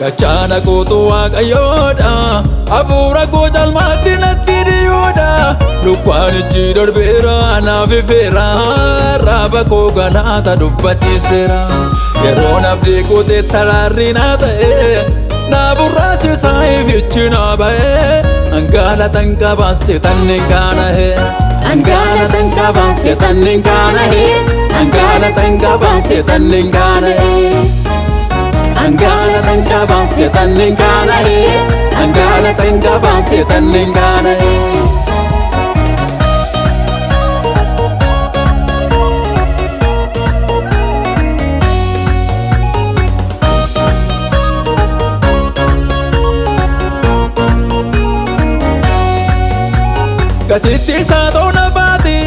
Gachana kootu waaqayyoodha hafuura koo jalmaatti natti dhiyoodha lubbaan itti darbeera naaf ifeera raaba koo galaata dubbachiiseera yeroo abdii kootee taraarri naa ta'e naa burraasisaa ifichi naa ba'e angaalatan qabaase tanneen kaana'e angaalatan qabaase tanneen kaana'e angaalatan qabaase tanneen kaana'e angaalatan qabaase tanneen kaana'e angaalatan qabaase tanneen kaana'e Gatitti saatona baati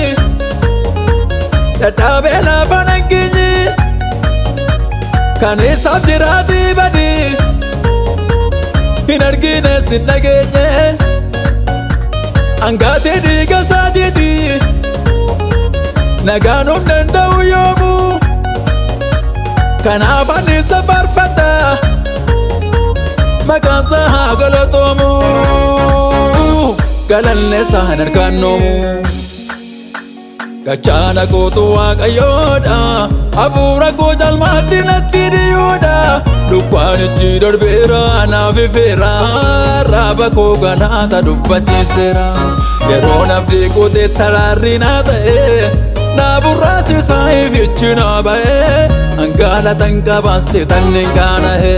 dadhabee lafa nageenyi kan isaaf jiraati badi hin argine sin nageenye angaatee dhiiga isaatiiti nagaan of danda'u yoomu kanaaf ani isa barfadha maqaan isaa haa galatoomu galanne isaan argannoomu Gachana kootu waaqayyoodha hafuura koo jalmaatti natti dhiyoodha lubbaan itti darbeera naaf ifeera raaba koo galaata dubbachiiseera yeroo abdii kootee taraarri naa ta'e naa burraasisaa ifichi naa ba'e angaalatan qabaase tanneen kaana'e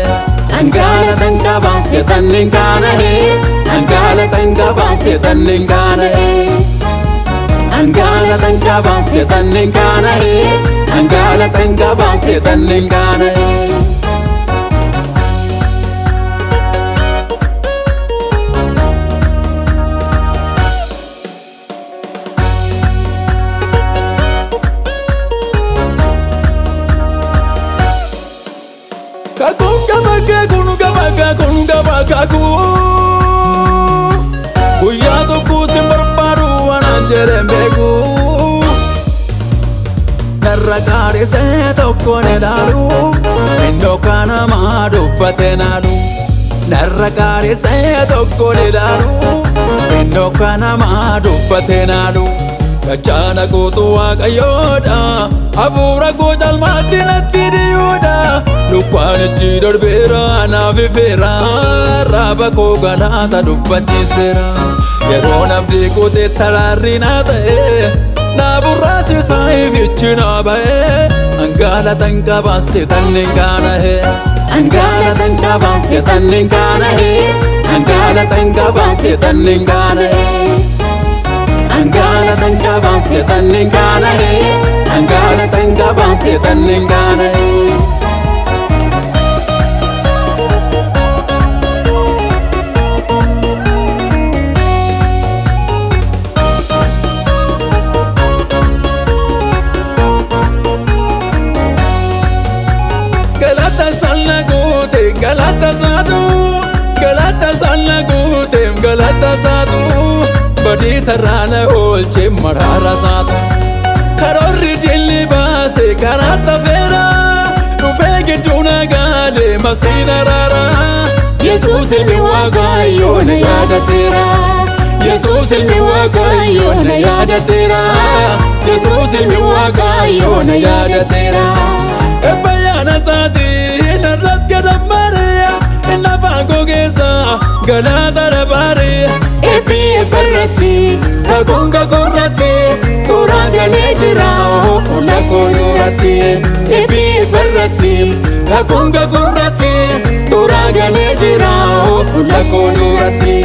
angaalatan qabaase tanneen kaana'e angaalatan qabaase tanneen kaana'e angaalatan qabaase tanneen kaana'e angaalatan qabaase tanneen kaana'e Kaku guyyaa tokko sin barbaadu waan jedhan beeku narra qaarisee tokkoon ilaalu innoo kana maa dubbate naalu narra qaarisee tokkoon ilaalu innoo kana maa dubbate naalu Gachana kootu waaqayyoodha hafuura koo jalmaatti natti dhiyoodha lubbaan itti darbeera naaf ifeera raaba koo galaata dubbachiiseera yeroo abdii kootee taraarri naa ta'e naa burraasisaa ifichi naa ba'e angaalatan qabaase tanneen kaana'e angaalatan qabaase tanneen kaana'e angaalatan qabaase tanneen kaana'e angaalatan qabaase tanneen kaana'e angaalatan qabaase tanneen kaana'e galata saatu badiisa raana oolche maraara saatu karoorri dilli baase karaata feera dhufee gidduu nagaale masiina raara Yesuus ilmi waaqayyoo na yaadateera Yesuus ilmi waaqayyoo na yaadateera Yesuus ilmi waaqayyoo na yaadateera ebbayyaana saati narrat gadammaariya inna faangoo keessa galaata rabaari ebi ebarrati kagonga gorrati tora galee jira fuula koolurati ebi ebarrati kagonga gorrati tora galee jira fuula koolurati